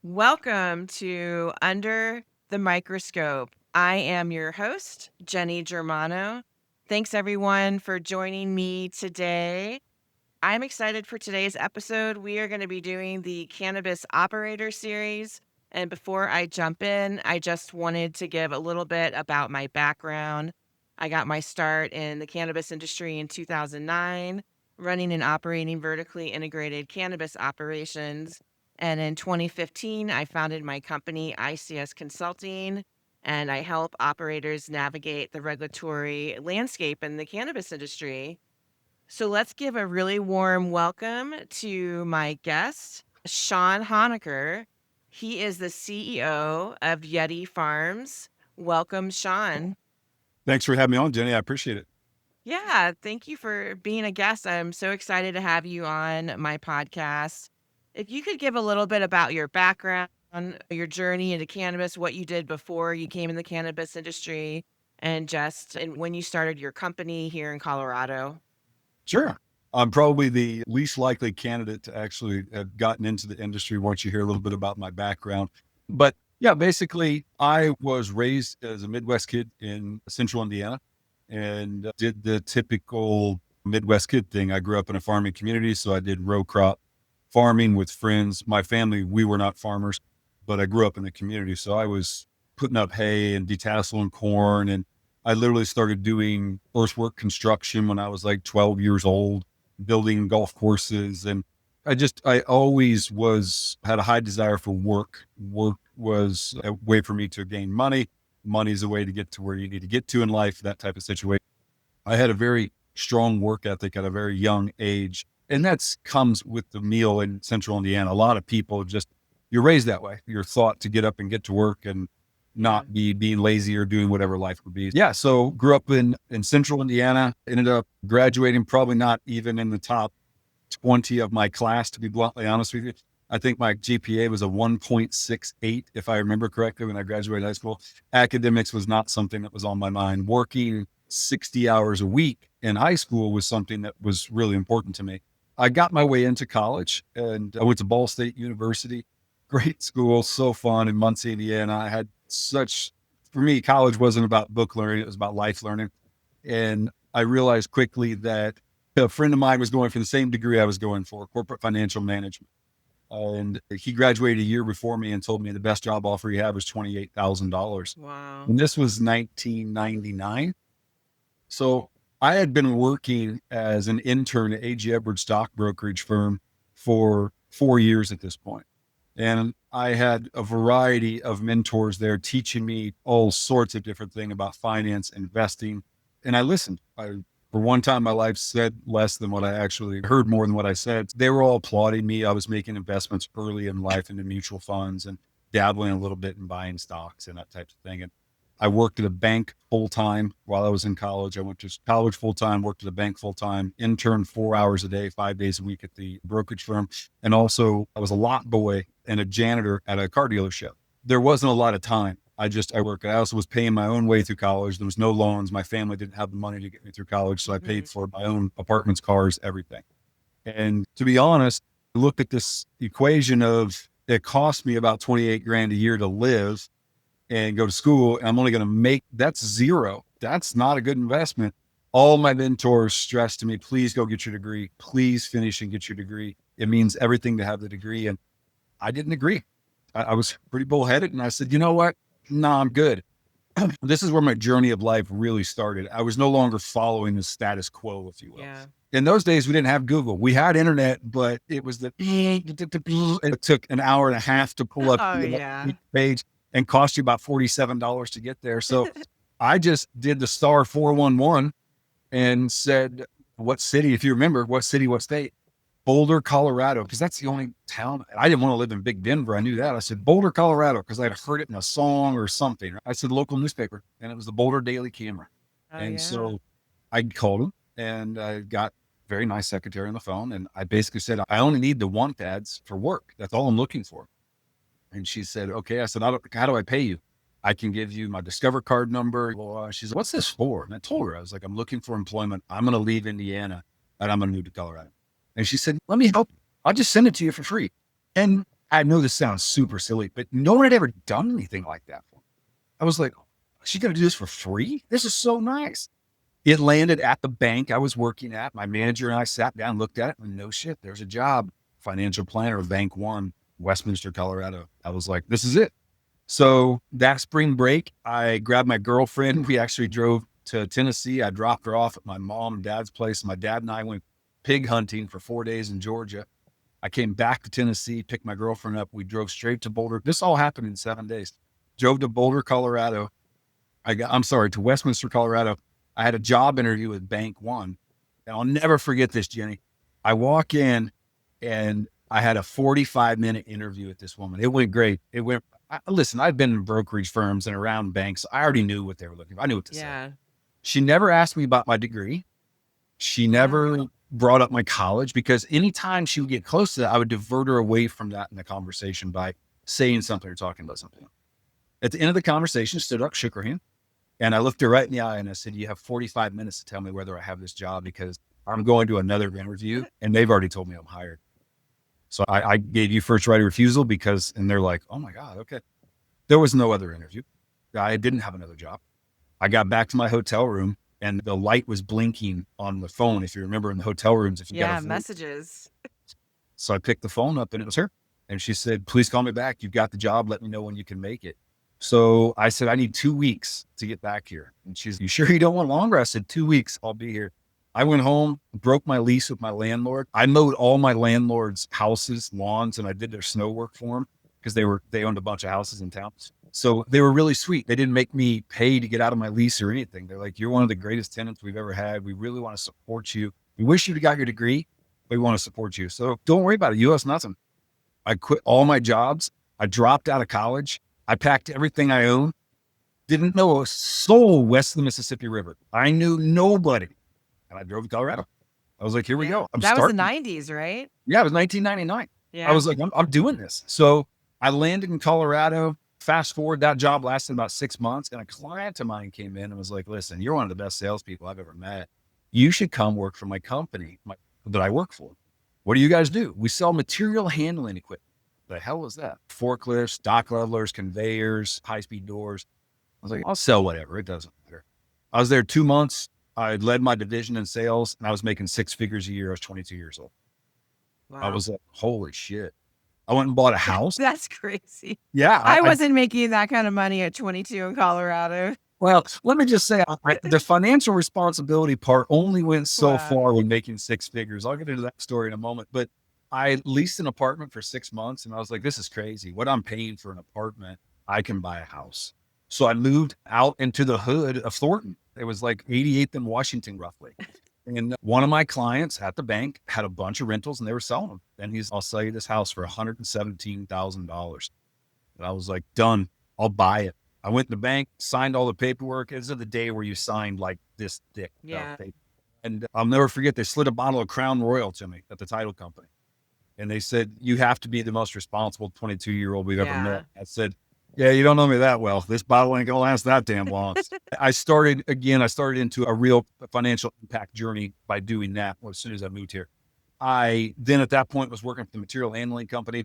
Welcome to Under the Microscope. I am your host, Jenny Germano. Thanks everyone for joining me today. I'm excited for today's episode. We are going to be doing the Cannabis Operator series. And before I jump in, I just wanted to give a little bit about my background. I got my start in the cannabis industry in 2009, running and operating vertically integrated cannabis operations. And in 2015, I founded my company, ICS Consulting, and I help operators navigate the regulatory landscape in the cannabis industry. So let's give a really warm welcome to my guest, Shawn Honaker. He is the CEO of Yeti Farms. Welcome, Shawn. Thanks for having me on, Jenny. I appreciate it. Yeah, thank you for being a guest. I'm so excited to have you on my podcast. If you could give a little bit about your background, your journey into cannabis, what you did before you came in the cannabis industry, and when you started your company here in Colorado. Sure. I'm probably the least likely candidate to actually have gotten into the industry once you hear a little bit about my background. But yeah, basically, I was raised as a Midwest kid in central Indiana and did the typical Midwest kid thing. I grew up in a farming community, so I did row crop farming with friends. My family, we were not farmers, but I grew up in the community. So I was putting up hay and detasseling corn, and I literally started doing earthwork construction when I was like 12 years old, building golf courses. And I always had a high desire for work. Work was a way for me to gain money. Money is a way to get to where you need to get to in life, that type of situation. I had a very strong work ethic at a very young age. And that comes with the meal in central Indiana. A lot of people you're raised that way. You're thought to get up and get to work and Yeah. not be being lazy or doing whatever life would be. Yeah. So grew up in central Indiana, ended up graduating, probably not even in the top 20 of my class, to be bluntly honest with you. I think my GPA was a 1.68, if I remember correctly, when I graduated high school. Academics was not something that was on my mind. Working 60 hours a week in high school was something that was really important to me. I got my way into college and I went to Ball State University. Great school, so fun in Muncie, Indiana. For me, college wasn't about book learning, it was about life learning. And I realized quickly that a friend of mine was going for the same degree I was going for, corporate financial management. And he graduated a year before me and told me the best job offer he had was $28,000. Wow. And this was 1999. So I had been working as an intern at A.G. Edwards stock brokerage firm for 4 years at this point. And I had a variety of mentors there teaching me all sorts of different things about finance, investing. And I listened. For one time in my life, said less than what I actually heard, more than what I said. They were all applauding me. I was making investments early in life into mutual funds and dabbling a little bit in buying stocks and that type of thing. And I worked at a bank full time while I was in college. I went to college full time, worked at a bank full time, interned 4 hours a day, 5 days a week at the brokerage firm. And also, I was a lot boy and a janitor at a car dealership. There wasn't a lot of time. I worked. I also was paying my own way through college. There was no loans. My family didn't have the money to get me through college. So I Mhm. paid for my own apartments, cars, everything. And to be honest, look at this equation of it cost me about 28 grand a year to live and go to school. And I'm only going to that's zero. That's not a good investment. All my mentors stressed to me, please go get your degree. Please finish and get your degree. It means everything to have the degree. And I didn't agree. I was pretty bullheaded. And I said, you know what? No, I'm good. This is where my journey of life really started. I was no longer following the status quo, if you will. Yeah. In those days, we didn't have Google. We had internet, but it was it took an hour and a half to pull up Oh, the yeah. page and cost you about $47 to get there. So I just did the star 411 and said, what city, if you remember, what city, what state? Boulder, Colorado, because that's the only town. I didn't want to live in Big Denver. I knew that. I said Boulder, Colorado, because I'd heard it in a song or something. I said local newspaper, and it was the Boulder Daily Camera. Oh, And yeah. so I called him, and I got a very nice secretary on the phone, and I basically said, I only need the want ads for work. That's all I'm looking for. And she said, okay. I said, how do I pay you? I can give you my Discover card number. Well, she said, what's this for? And I told her, I was like, I'm looking for employment. I'm going to leave Indiana and I'm going to move to Colorado. And she said, let me help you. I'll just send it to you for free. And I know this sounds super silly, but no one had ever done anything like that for me. I was like, she's going to do this for free? This is so nice. It landed at the bank I was working at. My manager and I sat down, looked at it, and no shit, there's a job. Financial planner of Bank One, Westminster, Colorado. I was like, this is it. So that spring break, I grabbed my girlfriend. We actually drove to Tennessee. I dropped her off at my mom and dad's place. My dad and I went pig hunting for 4 days in Georgia. I came back to Tennessee, picked my girlfriend up. We drove straight to Boulder. This all happened in 7 days. Drove to Boulder, Colorado. To Westminster, Colorado. I had a job interview with Bank One. And I'll never forget this, Jenny. I walk in and I had a 45-minute interview with this woman. It went great. Listen, I've been in brokerage firms and around banks. I already knew what they were looking for. I knew what to say. Yeah. She never asked me about my degree. She never brought up my college, because anytime she would get close to that, I would divert her away from that in the conversation by saying something or talking about something. At the end of the conversation, stood up, shook her hand, and I looked her right in the eye and I said, you have 45 minutes to tell me whether I have this job, because I'm going to another interview and they've already told me I'm hired. So I gave you first right of refusal and they're like, oh my God, okay. There was no other interview. I didn't have another job. I got back to my hotel room and the light was blinking on the phone. If you remember in the hotel rooms, if you got a messages. So I picked the phone up and it was her. And she said, please call me back. You've got the job. Let me know when you can make it. So I said, I need 2 weeks to get back here. And she's, you sure you don't want longer? I said, 2 weeks, I'll be here. I went home, broke my lease with my landlord. I mowed all my landlord's houses, lawns, and I did their snow work for them because they owned a bunch of houses in town. So they were really sweet. They didn't make me pay to get out of my lease or anything. They're like, you're one of the greatest tenants we've ever had. We really want to support you. We wish you'd got your degree, but we want to support you. So don't worry about it. You owe us nothing. I quit all my jobs. I dropped out of college. I packed everything I owned. Didn't know a soul west of the Mississippi River. I knew nobody. And I drove to Colorado. I was like, here we go. That was the 90s, right? Yeah, it was 1999. Yeah. I was like, I'm doing this. So I landed in Colorado. Fast forward, that job lasted about 6 months. And a client of mine came in and was like, listen, you're one of the best salespeople I've ever met. You should come work for my company that I work for. What do you guys do? We sell material handling equipment. The hell is that? Forklifts, dock levelers, conveyors, high-speed doors. I was like, I'll sell whatever. It doesn't matter. I was there 2 months. I led my division in sales and I was making 6 figures a year. I was 22 years old. Wow. I was like, holy shit. I went and bought a house. That's crazy. Yeah. I wasn't making that kind of money at 22 in Colorado. Well, let me just say, the financial responsibility part only went so far when making 6 figures. I'll get into that story in a moment, but I leased an apartment for 6 months and I was like, this is crazy. What I'm paying for an apartment, I can buy a house. So I moved out into the hood of Thornton. It was like 88th and Washington, roughly. And one of my clients at the bank had a bunch of rentals and they were selling them. And he's, I'll sell you this house for $117,000. And I was like, done. I'll buy it. I went to the bank, signed all the paperwork. This is the day where you signed like this thick paper. And I'll never forget, they slid a bottle of Crown Royal to me at the title company. And they said, you have to be the most responsible 22-year-old we've ever met. I said, yeah, you don't know me that well. This bottle ain't gonna last that damn long. I started into a real financial impact journey by doing that as soon as I moved here. I then at that point was working for the material handling company.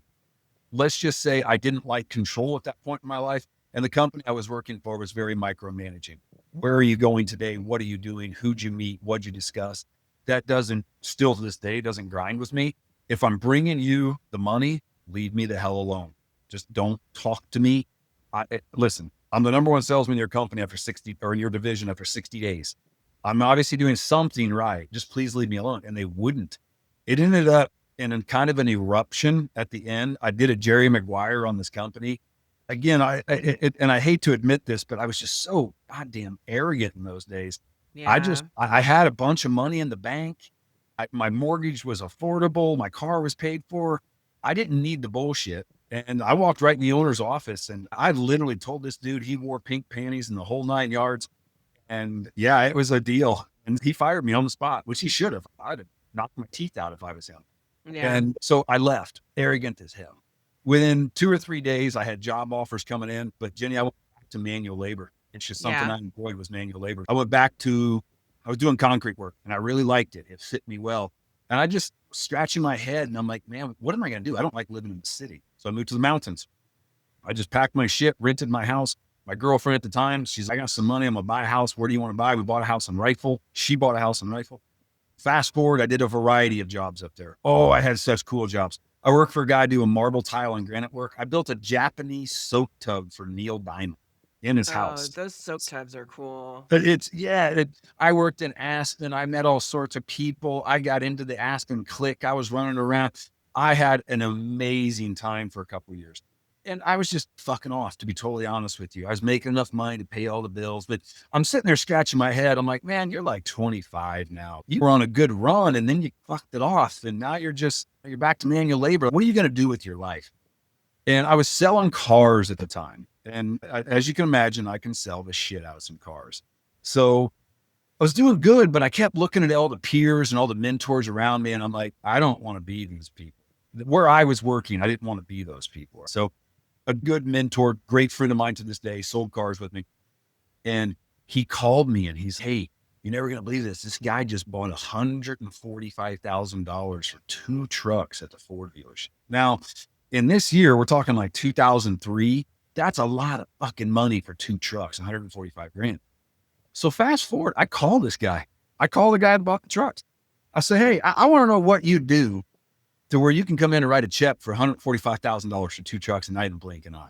Let's just say I didn't like control at that point in my life. And the company I was working for was very micromanaging. Where are you going today? What are you doing? Who'd you meet? What'd you discuss? That still to this day, doesn't grind with me. If I'm bringing you the money, leave me the hell alone. Just don't talk to me. Listen, I'm the number one salesman in your company or in your division after 60 days. I'm obviously doing something right. Just please leave me alone. And they wouldn't. It ended up in kind of an eruption at the end. I did a Jerry Maguire on this company. Again, and I hate to admit this, but I was just so goddamn arrogant in those days. Yeah. I had a bunch of money in the bank. My mortgage was affordable. My car was paid for. I didn't need the bullshit. And I walked right in the owner's office and I literally told this dude he wore pink panties in the whole 9 yards. And yeah, it was a deal. And he fired me on the spot, which he should have. I'd have knocked my teeth out if I was him. Yeah. And so I left, arrogant as hell. Within 2 or 3 days, I had job offers coming in. But Jenny, I went back to manual labor. It's just something I enjoyed was manual labor. I was doing concrete work and I really liked it. It fit me well. And I just scratching my head and I'm like, man, what am I going to do? I don't like living in the city. So I moved to the mountains. I just packed my shit, rented my house. My girlfriend at the time, she's like, I got some money. I'm going to buy a house. Where do you want to buy? We bought a house in Rifle. She bought a house in Rifle. Fast forward, I did a variety of jobs up there. Oh, I had such cool jobs. I worked for a guy doing marble, tile, and granite work. I built a Japanese soak tub for Neil Diamond in his Oh, house. those soak tubs are cool. I worked in Aspen. I met all sorts of people. I got into the Aspen clique. I was running around. I had an amazing time for a couple of years. And I was just fucking off, to be totally honest with you. I was making enough money to pay all the bills, but I'm sitting there scratching my head. I'm like, man, you're like 25 now. You were on a good run and then you fucked it off. And now you're back to manual labor. What are you going to do with your life? And I was selling cars at the time. And as you can imagine, I can sell the shit out of some cars. So I was doing good, but I kept looking at all the peers and all the mentors around me. And I'm like, I don't want to be these people. Where I was working, I didn't want to be those people. So a good mentor, great friend of mine to this day, sold cars with me. And he called me and he's, hey, you're never going to believe this. This guy just bought $145,000 for 2 trucks at the Ford dealership. Now, in this year, we're talking like 2003. That's a lot of fucking money for 2 trucks, 145 grand. So fast forward, I call this guy. I call the guy that bought the trucks. I say, hey, I want to know what you do to where you can come in and write a check for $145,000 for 2 trucks and not even blink an eye.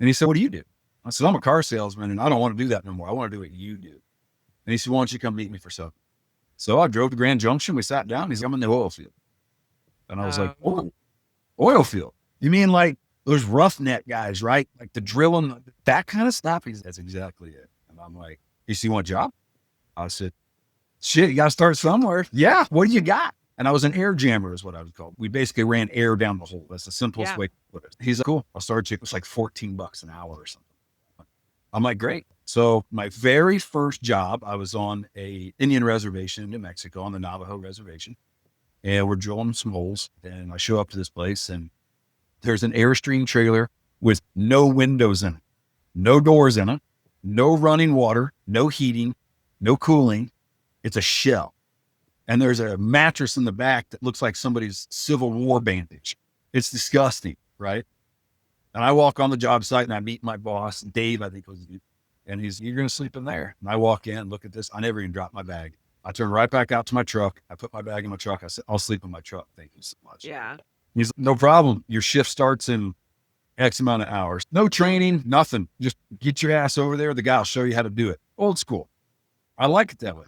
And he said, what do you do? I said, I'm a car salesman and I don't want to do that no more. I want to do what you do. And he said, why don't you come meet me for supper? So I drove to Grand Junction. We sat down. He's like, I'm in the oil field. And I was like, oh, oil field? You mean like those roughneck guys, right? Like the drilling, that kind of stuff? He said, that's exactly it. And I'm like, you see one job? I said, shit, you got to start somewhere. Yeah. What do you got? And I was an air jammer is what I was called. We basically ran air down the hole. That's the simplest way to put it. He's like, cool. I'll start you. It was like $14 an hour or something. I'm like, great. So my very first job, I was on a Indian reservation in New Mexico on the Navajo reservation. And we're drilling some holes. And I show up to this place and there's an Airstream trailer with no windows in it, no doors in it, no running water, no heating, no cooling. It's a shell. And there's a mattress in the back that looks like somebody's Civil War bandage. It's disgusting, right? And I walk on the job site and I meet my boss, Dave, I think was, and he's, you're going to sleep in there. And I walk in, look at this. I never even dropped my bag. I turn right back out to my truck. I put my bag in my truck. I said, I'll sleep in my truck. Thank you so much. Yeah. He's like, no problem. Your shift starts in X amount of hours. No training, nothing. Just get your ass over there. The guy will show you how to do it. Old school. I like it that way.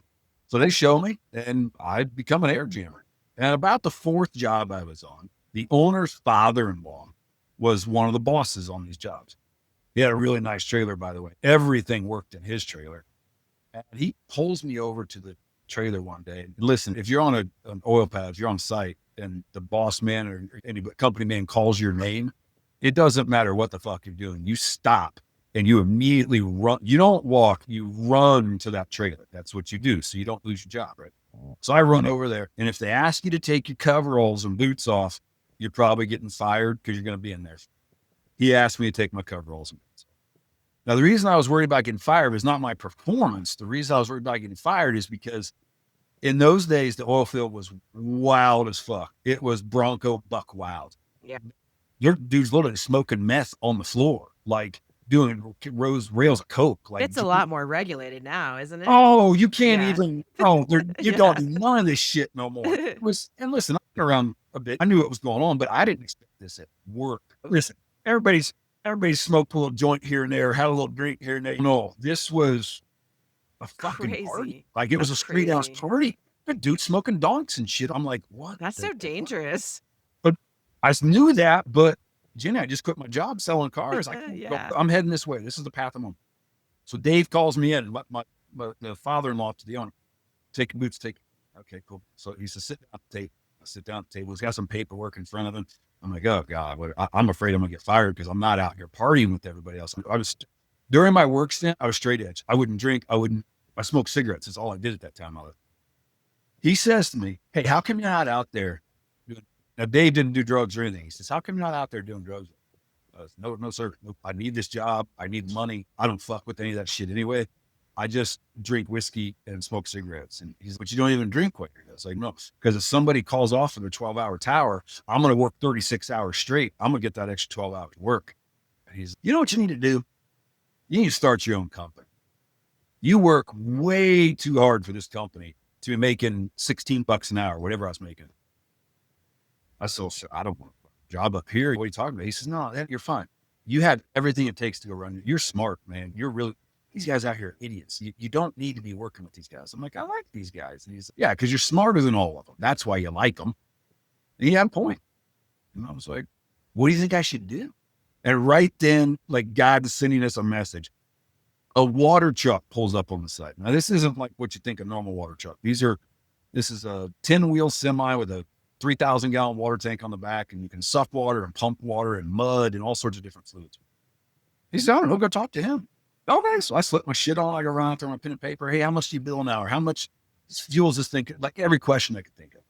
So they show me and I become an air jammer. And about the 4th job I was on, the owner's father-in-law was one of the bosses on these jobs. He had a really nice trailer, by the way. Everything worked in his trailer. And he pulls me over to the trailer one day. And listen, if you're on an oil pad, if you're on site and the boss man or any company man calls your name, it doesn't matter what the fuck you're doing. You stop and you immediately run. You don't walk, you run to that trailer. That's what you do. So you don't lose your job, right? So I run over there. And if they ask you to take your coveralls and boots off, you're probably getting fired because you're going to be in there. He asked me to take my coveralls and boots off. Now, the reason I was worried about getting fired was not my performance. The reason I was worried about getting fired is because in those days, the oil field was wild as fuck. It was Bronco buck wild. Yeah. Your dude's literally smoking meth on the floor, like doing rails of coke. Like It's a lot more regulated now, isn't it? oh, you can't Yeah. even. Oh, you don't do none of this shit no more. It was, and listen, I've been around a bit. I knew what was going on, but I didn't expect this at work. Listen, everybody's smoked a little joint here and there, had a little drink here and there. No, this was a fucking party. Crazy. Like it was That's a straight out crazy. party. The dude smoking donks and shit. I'm like, what? That's so dangerous. But I knew that, but Jenny, I just quit my job selling cars. I can't go. Yeah. I'm heading this way. This is the path I'm on. So Dave calls me in, the father-in-law to the owner. Take your boots, okay, cool. So he says, sit down at the table. I sit down at the table. He's got some paperwork in front of him. I'm like, oh God, I'm afraid I'm gonna get fired because I'm not out here partying with everybody else. I was during my work stint, I was straight edge. I wouldn't drink. I smoked cigarettes. That's all I did at that time. He says to me, hey, how come you're not out there doing, now Dave didn't do drugs or anything. He says, how come you're not out there doing drugs? No, sir. Nope. I need this job. I need money. I don't fuck with any of that shit anyway. I just drink whiskey and smoke cigarettes. And he's, but you don't even drink what you're doing. It's like, no, because if somebody calls off for their 12-hour tower, I'm going to work 36 hours straight. I'm going to get that extra 12 hours work. And he's, you know what you need to do? You need to start your own company. You work way too hard for this company to be making $16 an hour, whatever I was making. I said, I don't want a job up here. What are you talking about? He says, no, you're fine. You have everything it takes to go run. You're smart, man. You're really, these guys out here are idiots. You don't need to be working with these guys. I'm like, I like these guys. And he's like, yeah, because you're smarter than all of them. That's why you like them. And he had a point. And I was like, what do you think I should do? And right then, like God's sending us a message. A water truck pulls up on the side. Now, this isn't like what you think a normal water truck. This is a 10-wheel semi with a 3,000-gallon water tank on the back, and you can suck water and pump water and mud and all sorts of different fluids. He said, I don't know, go talk to him. Okay, so I slip my shit on, I go around, throw my pen and paper. Hey, how much do you bill an hour? How much fuel is this thing? Like every question I could think of.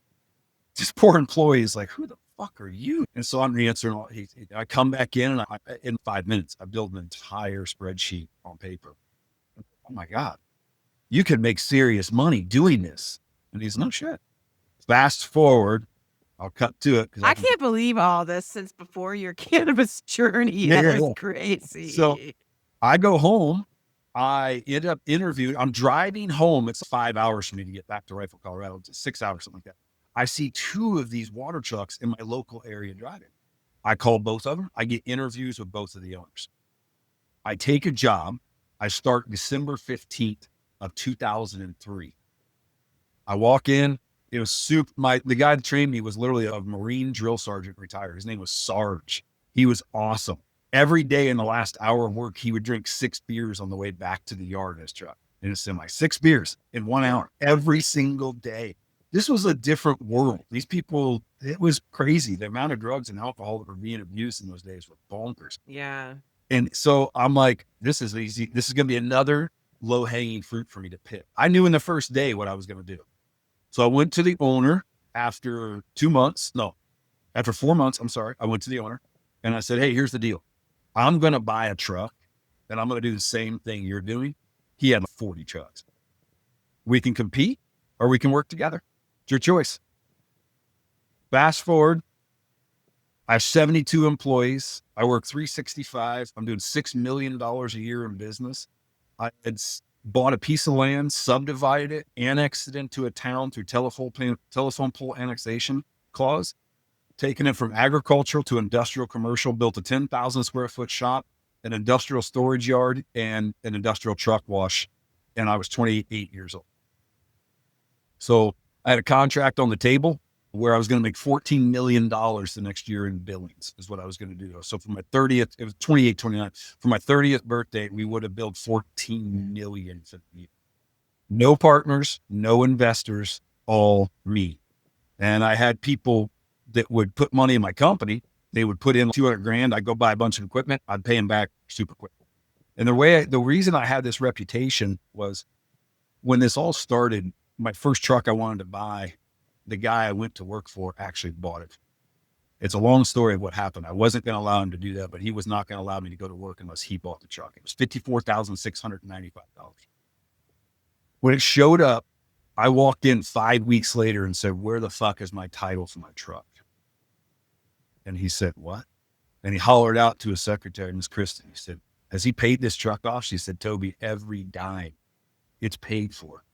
This poor employee is like, who the fuck are you? And so I'm answering all, I come back in, and in 5 minutes, I build an entire spreadsheet on paper. Oh my God, you could make serious money doing this. And he's no shit. Fast forward, I'll cut to it. I can't believe all this since before your cannabis journey. Yeah, That is yeah. crazy. So I go home. I end up interviewing. I'm driving home. It's 5 hours for me to get back to Rifle, Colorado. It's 6 hours, something like that. I see two of these water trucks in my local area driving. I call both of them. I get interviews with both of the owners. I take a job. I start December 15th of 2003. I walk in. It was super. The guy that trained me was literally a Marine drill sergeant retired. His name was Sarge. He was awesome. Every day in the last hour of work, he would drink 6 beers on the way back to the yard in his truck, in his semi. 6 beers in 1 hour every single day. This was a different world. These people, it was crazy. The amount of drugs and alcohol that were being abused in those days were bonkers. Yeah. And so I'm like, this is easy. This is going to be another low hanging fruit for me to pick. I knew in the first day what I was going to do. So I went to the owner after 2 months. No, after 4 months, I'm sorry. I went to the owner and I said, hey, here's the deal. I'm going to buy a truck and I'm going to do the same thing you're doing. He had 40 trucks. We can compete or we can work together. It's your choice. Fast forward. I have 72 employees. I work 365. I'm doing $6 million a year in business. I had bought a piece of land, subdivided it, annexed it into a town through telephone pole annexation clause, taken it from agricultural to industrial commercial, built a 10,000 square foot shop, an industrial storage yard, and an industrial truck wash. And I was 28 years old. So I had a contract on the table where I was going to make $14 million the next year in billings is what I was going to do. So for my 30th, it was 28, 29. For my 30th birthday, we would have billed 14 million for the year. No partners, no investors, all me. And I had people that would put money in my company. They would put in 200 grand. I'd go buy a bunch of equipment. I'd pay them back super quick. And the reason I had this reputation was when this all started, my first truck I wanted to buy, the guy I went to work for actually bought it. It's a long story of what happened. I wasn't going to allow him to do that, but he was not going to allow me to go to work unless he bought the truck. It was $54,695. When it showed up, I walked in 5 weeks later and said, where the fuck is my title for my truck? And he said, what? And he hollered out to his secretary, Miss Kristen. He said, has he paid this truck off? She said, Toby, every dime. It's paid for.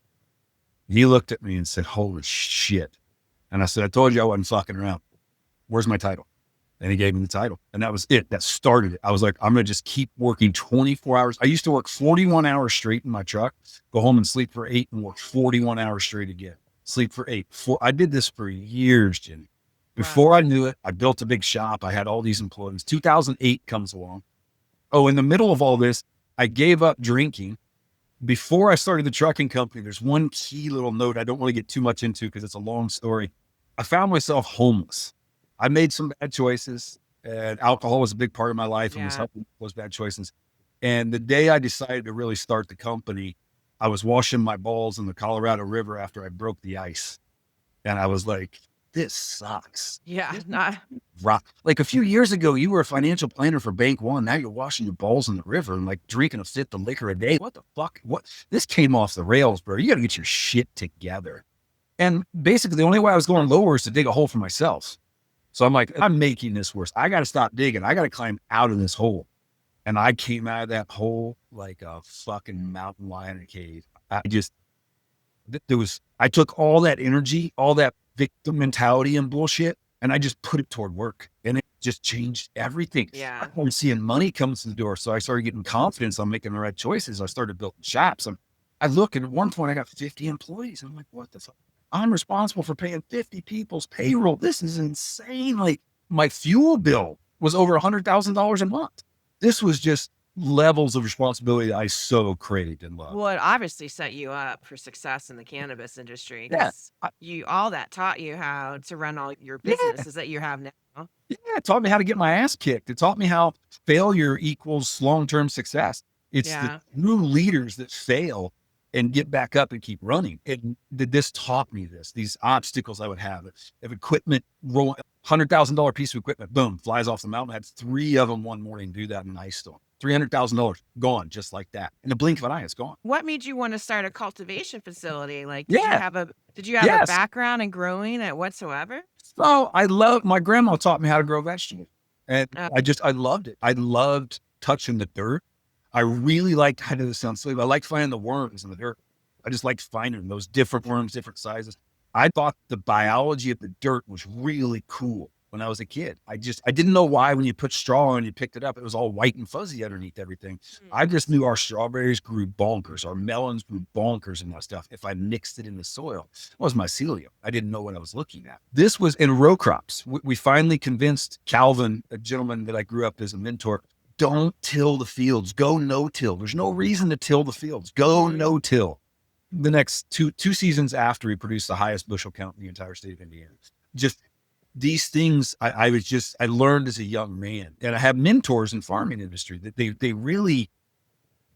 He looked at me and said, holy shit. And I said, I told you I wasn't fucking around. Where's my title? And he gave me the title. And that was it. That started it. I was like, I'm going to just keep working 24 hours. I used to work 41 hours straight in my truck, go home and sleep for 8 and work 41 hours straight again. Sleep for 8. I did this for years, Jenny. Before I knew it, I built a big shop. I had all these employees. 2008 comes along. Oh, in the middle of all this, I gave up drinking. Before I started the trucking company, there's one key little note I don't want to get too much into because it's a long story. I found myself homeless. I made some bad choices, and alcohol was a big part of my life and was helping those bad choices. And the day I decided to really start the company, I was washing my balls in the Colorado River after I broke the ice. And I was like, this sucks. Yeah, This not rock. Like a few years ago, you were a financial planner for Bank One. Now you're washing your balls in the river and like drinking a fifth of liquor a day. What the fuck? What? This came off the rails, bro. You got to get your shit together. And basically, the only way I was going lower is to dig a hole for myself. So I'm like, I'm making this worse. I got to stop digging. I got to climb out of this hole. And I came out of that hole like a fucking mountain lion in a cave. I took all that energy, all that victim mentality and bullshit, and I just put it toward work. And it just changed everything. I yeah. started seeing money come to the door. So I started getting confidence on making the right choices. I started building shops. I look, and at one point I got 50 employees. I'm like, what the fuck? I'm responsible for paying 50 people's payroll. This is insane. Like my fuel bill was over $100,000 a month. This was just levels of responsibility I so craved and loved. Well, it obviously set you up for success in the cannabis industry Yeah. because all that taught you how to run all your Yeah. businesses that you have now. Yeah, it taught me how to get my ass kicked. It taught me how failure equals long-term success. It's the Yeah. true leaders that fail and get back up and keep running. And this taught me this, these obstacles I would have. If equipment, $100,000 piece of equipment, boom, flies off the mountain. I had 3 of them one morning do that in an ice storm. $300,000 gone just like that. In the blink of an eye, it's gone. What made you want to start a cultivation facility? Like, Yeah. did you have a Yes. background in growing it whatsoever? So my grandma taught me how to grow vegetables. And Uh, I loved it. I loved touching the dirt. I really liked, I know this sounds silly, but I liked finding the worms in the dirt. I just liked finding those different worms, different sizes. I thought the biology of the dirt was really cool when I was a kid. I didn't know why when you put straw on and you picked it up, it was all white and fuzzy underneath everything. I just knew our strawberries grew bonkers. Our melons grew bonkers and that stuff. If I mixed it in the soil, it was mycelium. I didn't know what I was looking at. This was in row crops. We finally convinced Calvin, a gentleman that I grew up as a mentor, don't till the fields. Go no-till. There's no reason to till the fields. Go no-till. The next two seasons after, he produced the highest bushel count in the entire state of Indiana. Just these things I learned as a young man, and I have mentors in farming industry that they really.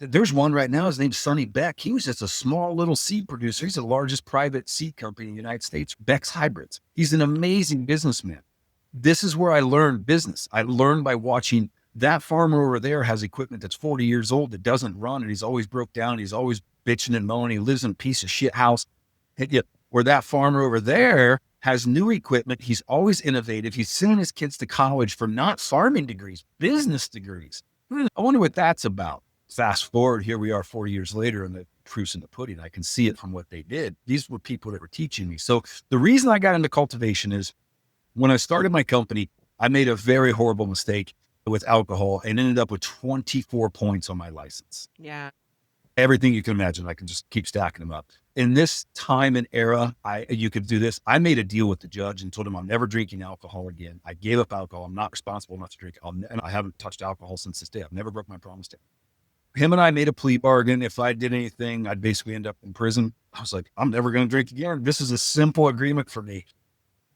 There's one right now. His name's Sonny Beck. He was just a small little seed producer. He's the largest private seed company in the United States, Beck's Hybrids. He's an amazing businessman. This is where I learned business. I learned by watching that farmer over there has equipment that's 40 years old that doesn't run, and he's always broke down. He's always bitching and moaning. He lives in a piece of shit house. Yet, where that farmer over there has new equipment. He's always innovative. He's sending his kids to college for not farming degrees, business degrees. I wonder what that's about. Fast forward, here we are 40 years later, and the proof's in the pudding. I can see it from what they did. These were people that were teaching me. So the reason I got into cultivation is when I started my company, I made a very horrible mistake with alcohol and ended up with 24 points on my license. Yeah. Everything you can imagine. I can just keep stacking them up. In this time and era, you could do this. I made a deal with the judge and told him I'm never drinking alcohol again. I gave up alcohol. I'm not responsible enough to drink. And I haven't touched alcohol since this day. I've never broke my promise to him. Him and I made a plea bargain. If I did anything, I'd basically end up in prison. I was like, I'm never going to drink again. This is a simple agreement for me.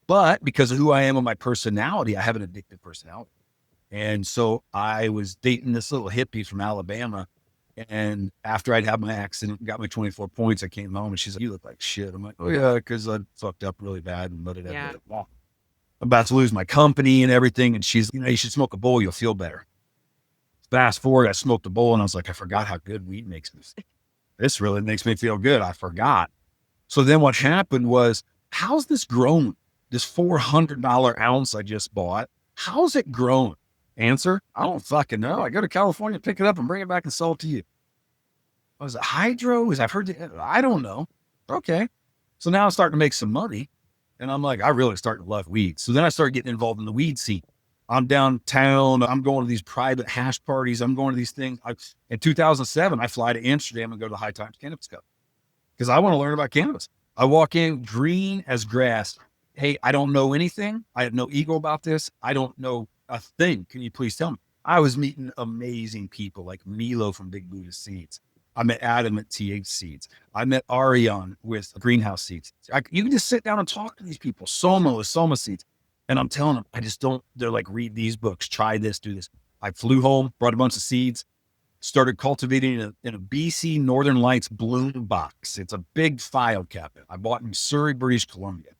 But because of who I am and my personality, I have an addictive personality. And so I was dating this little hippie from Alabama. And after I'd had my accident, got my 24 points, I came home and she's like, you look like shit. I'm like, oh yeah, because I fucked up really bad and let it Yeah. I'm about to lose my company and everything. And she's, you should smoke a bowl, you'll feel better. Fast forward, I smoked a bowl and I was like, I forgot how good weed makes me. This really makes me feel good. I forgot. So then what happened was, how's this grown? This $400 ounce I just bought, how's it grown? Answer, I don't fucking know. I go to California, pick it up and bring it back and sell it to you. Was it hydro? I've heard it. I don't know. Okay. So now I'm starting to make some money. And I'm like, I really starting to love weed. So then I started getting involved in the weed scene. I'm downtown. I'm going to these private hash parties. I'm going to these things. In 2007, I fly to Amsterdam and go to the High Times Cannabis Cup because I want to learn about cannabis. I walk in green as grass. Hey, I don't know anything. I have no ego about this. I don't know a thing. Can you please tell me? I was meeting amazing people like Milo from Big Buddha Seeds. I met Adam at TH Seeds. I met Ariane with Greenhouse Seeds. You can just sit down and talk to these people. Soma with Soma Seeds. And I'm telling them, I just don't, they're like, read these books, try this, do this. I flew home, brought a bunch of seeds, started cultivating in a BC Northern Lights bloom box. It's a big file cabinet I bought in Surrey, British Columbia.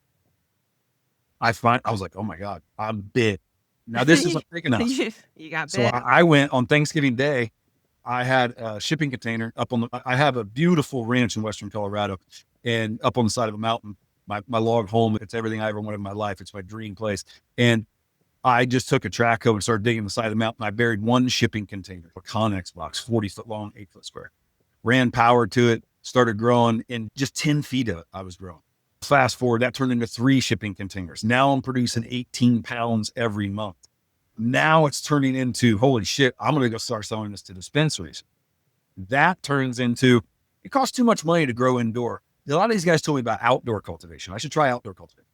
I was like, oh my God, I'm big. Now this isn't big enough. You got So bit. I went on Thanksgiving Day. I had a shipping container up on I have a beautiful ranch in Western Colorado and up on the side of a mountain. My log home, it's everything I ever wanted in my life. It's my dream place. And I just took a track hoe and started digging the side of the mountain. I buried one shipping container, a Connex box, 40 foot long, 8 foot square. Ran power to it, started growing. In just 10 feet of it, I was growing. Fast forward, that turned into 3 shipping containers. Now I'm producing 18 pounds every month. Now it's turning into, holy shit, I'm going to go start selling this to dispensaries. That turns into, it costs too much money to grow indoor. A lot of these guys told me about outdoor cultivation. I should try outdoor cultivation.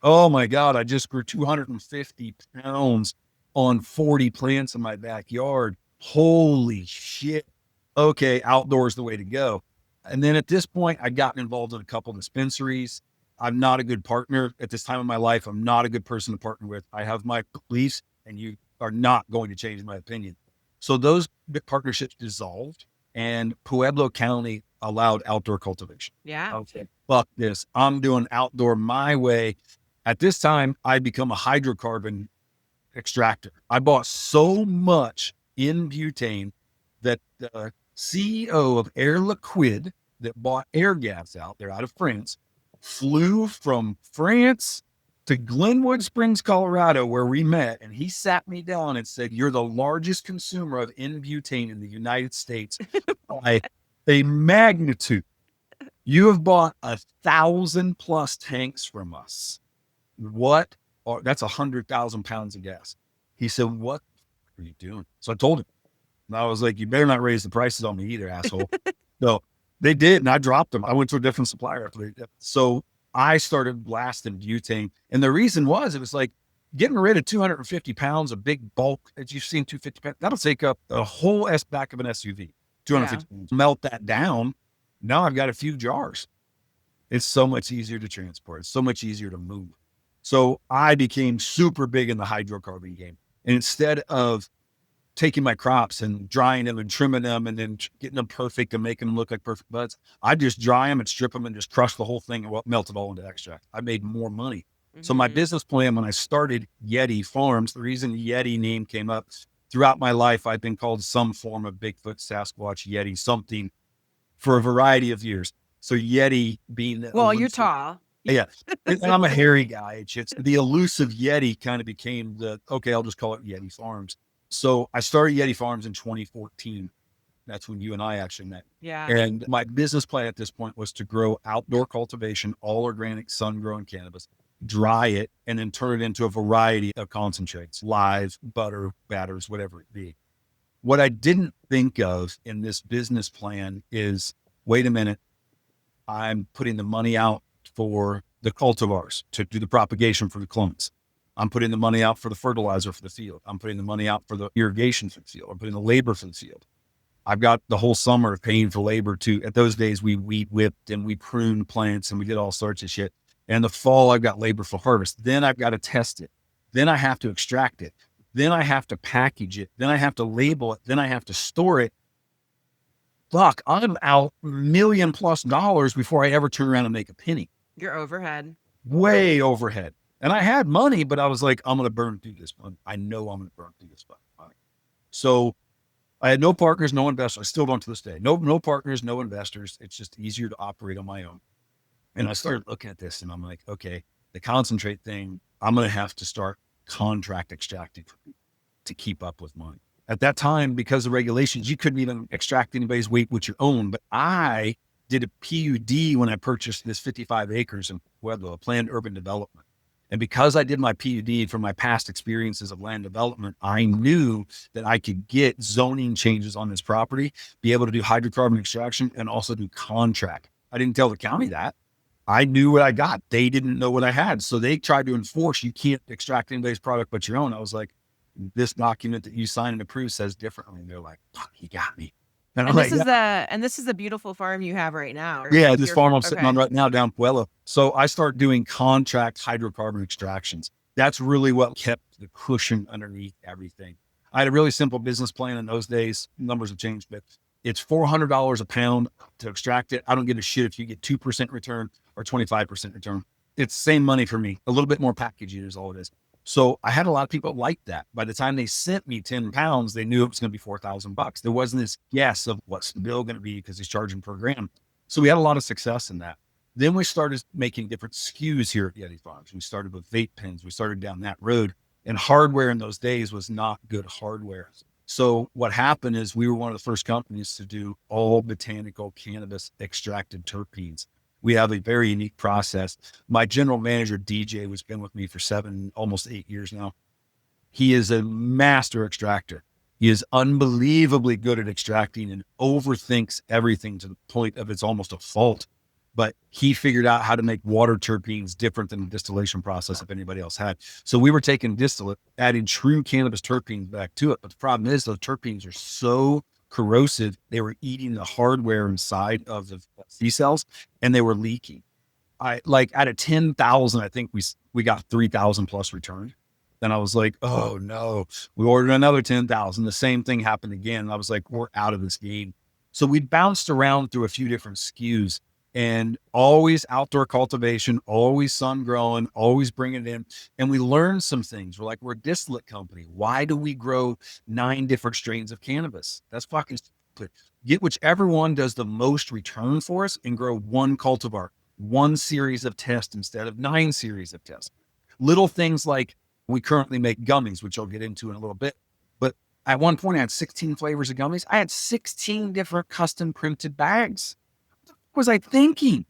Oh my God, I just grew 250 pounds on 40 plants in my backyard. Holy shit. Okay, outdoors the way to go. And then at this point, I got involved in a couple of dispensaries. I'm not a good partner at this time of my life. I'm not a good person to partner with. I have my beliefs, and you are not going to change my opinion. So those partnerships dissolved, and Pueblo County allowed outdoor cultivation. Yeah. Okay, fuck this. I'm doing outdoor my way. At this time, I become a hydrocarbon extractor. I bought so much in butane that the CEO of Air Liquide that bought air gas out there out of France flew from France to Glenwood Springs, Colorado, where we met. And he sat me down and said, you're the largest consumer of N-butane in the United States by a magnitude. You have bought 1,000 plus tanks from us. What? Or that's 100,000 pounds of gas. He said, what are you doing? So I told him, and I was like, you better not raise the prices on me either, asshole. So they did. And I dropped them. I went to a different supplier. So I started blasting butane. And the reason was, it was like getting rid of 250 pounds of big bulk, as you've seen, 250 pounds, that'll take up a whole back of an SUV, 250 pounds. Melt that down. Now I've got a few jars. It's so much easier to transport. It's so much easier to move. So I became super big in the hydrocarbon game. And instead of taking my crops and drying them and trimming them and then getting them perfect and making them look like perfect buds, I just dry them and strip them and just crush the whole thing and melt it all into extract. I made more money. So my business plan, when I started Yeti Farms, the reason Yeti name came up, throughout my life, I've been called some form of Bigfoot, Sasquatch, Yeti, something for a variety of years. So Yeti being well, you're tall. Yeah. And I'm a hairy guy. It's just the elusive Yeti kind of became okay, I'll just call it Yeti Farms. So I started Yeti Farms in 2014. That's when you and I actually met. Yeah. And my business plan at this point was to grow outdoor cultivation, all organic, sun-grown cannabis, dry it, and then turn it into a variety of concentrates, live, butter, batters, whatever it be. What I didn't think of in this business plan is, wait a minute, I'm putting the money out for the cultivars to do the propagation for the clones. I'm putting the money out for the fertilizer for the field. I'm putting the money out for the irrigation for the field. I'm putting the labor for the field. I've got the whole summer paying for labor too. At those days, we weed whipped and we pruned plants and we did all sorts of shit. And the fall, I've got labor for harvest. Then I've got to test it. Then I have to extract it. Then I have to package it. Then I have to label it. Then I have to store it. Fuck, I'm out $1 million+ before I ever turn around and make a penny. Your overhead. Way overhead. And I had money, but I was like, I'm going to burn through this one. I know I'm going to burn through this one. So I had no partners, no investors. I still don't to this day. No partners, no investors. It's just easier to operate on my own. And I started looking at this and I'm like, okay, the concentrate thing, I'm going to have to start contract extracting to keep up with money. At that time, because of regulations, you couldn't even extract anybody's weight with your own. But I did a PUD when I purchased this 55 acres in Pueblo, a planned urban development. And because I did my PUD from my past experiences of land development, I knew that I could get zoning changes on this property, be able to do hydrocarbon extraction, and also do contract. I didn't tell the county that. I knew what I got. They didn't know what I had. So they tried to enforce, you can't extract anybody's product but your own. I was like, this document that you sign and approve says differently. And they're like, fuck, he got me. And I'm And this like, is this is the beautiful farm you have right now. yeah, this farm I'm sitting on right now down Pueblo. So I start doing contract hydrocarbon extractions. That's really what kept the cushion underneath everything. I had a really simple business plan in those days. Numbers have changed, but it's $400 a pound to extract it. I don't give a shit if you get 2% return or 25% return. It's same money for me, a little bit more packaging is all it is. So I had a lot of people like that. By the time they sent me 10 pounds, they knew it was going to be $4,000. There wasn't this guess of what's the bill going to be because he's charging per gram. So we had a lot of success in that. Then we started making different SKUs here at Yeti Farms. We started with vape pens. We started down that road, and hardware in those days was not good hardware. So what happened is we were one of the first companies to do all botanical cannabis extracted terpenes. We have a very unique process. My general manager, DJ, who's been with me for almost 8 years now. He is a master extractor. He is unbelievably good at extracting and overthinks everything to the point of it's almost a fault. But he figured out how to make water terpenes different than the distillation process if anybody else had. So we were taking distillate, adding true cannabis terpenes back to it. But the problem is those terpenes are so corrosive, they were eating the hardware inside of the C cells and they were leaking. I like out of 10,000, I think we got 3,000 plus returned. Then I was like, oh no, we ordered another 10,000. The same thing happened again. I was like, we're out of this game. So we bounced around through a few different SKUs and always outdoor cultivation, always sun growing, always bringing it in. And we learned some things. We're like, we're a distillate company. Why do we grow 9 different strains of cannabis? That's fucking stupid. Get whichever one does the most return for us and grow one cultivar, one series of tests instead of 9 series of tests. Little things like we currently make gummies, which I'll get into in a little bit. But at one point, I had 16 flavors of gummies. I had 16 different custom printed bags. What was I thinking?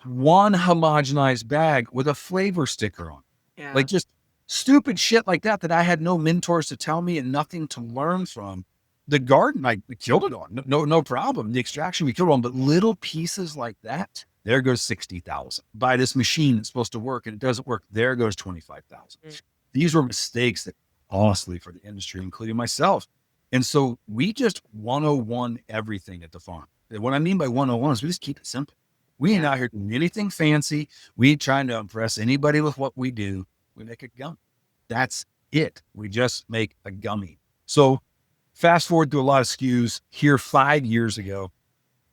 One homogenized bag with a flavor sticker on. Yeah. Like just stupid shit like that, that I had no mentors to tell me and nothing to learn from. The garden, I killed it on. No problem. The extraction, we killed it on. But little pieces like that, there goes 60,000. Buy this machine that's supposed to work and it doesn't work. There goes 25,000. Mm. These were mistakes that costly for the industry, including myself. And so we just 101 everything at the farm. And what I mean by 101 is we just keep it simple. We ain't Yeah. out here doing anything fancy. We ain't trying to impress anybody with what we do. We make a gummy. That's it. We just make a gummy. So fast forward to a lot of SKUs here 5 years ago,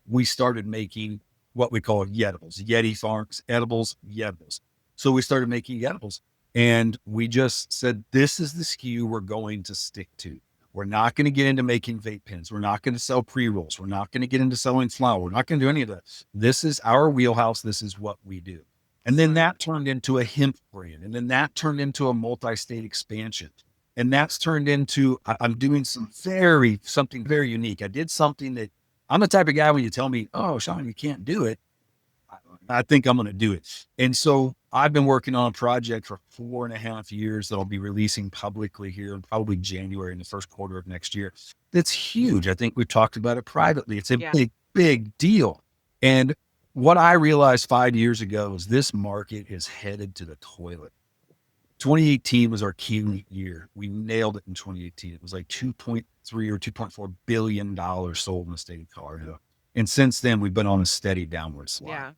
we started making what we call edibles, Yeti Farms, edibles, edibles. So we started making edibles and we just said, this is the SKU we're going to stick to. We're not going to get into making vape pens. We're not going to sell pre-rolls. We're not going to get into selling flour. We're not going to do any of that. This is our wheelhouse. This is what we do. And then that turned into a hemp brand. And then that turned into a multi-state expansion. And that's turned into, I'm doing something very unique. I did something that I'm the type of guy when you tell me, oh, Shawn, you can't do it, I think I'm going to do it. And so I've been working on a project for 4.5 years that I'll be releasing publicly here in probably January in the first quarter of next year. That's huge. I think we've talked about it privately. It's a Yeah. big deal. And what I realized 5 years ago is this market is headed to the toilet. 2018 was our key year. We nailed it in 2018. It was like 2.3 or $2.4 billion sold in the state of Colorado. And since then, we've been on a steady downward slide. Yeah.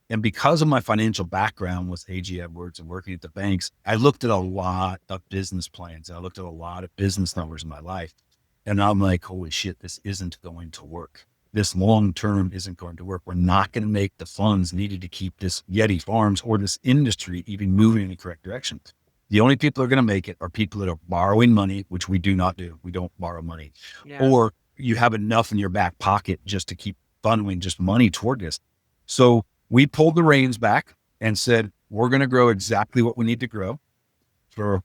And because of my financial background with AG Edwards and working at the banks, I looked at a lot of business plans. I looked at a lot of business numbers in my life. And I'm like, holy shit, this isn't going to work. This long term isn't going to work. We're not going to make the funds needed to keep this Yeti Farms or this industry even moving in the correct direction. The only people that are going to make it are people that are borrowing money, which we do not do. We don't borrow money. Yeah. Or you have enough in your back pocket just to keep funneling just money toward this. So we pulled the reins back and said, we're going to grow exactly what we need to grow for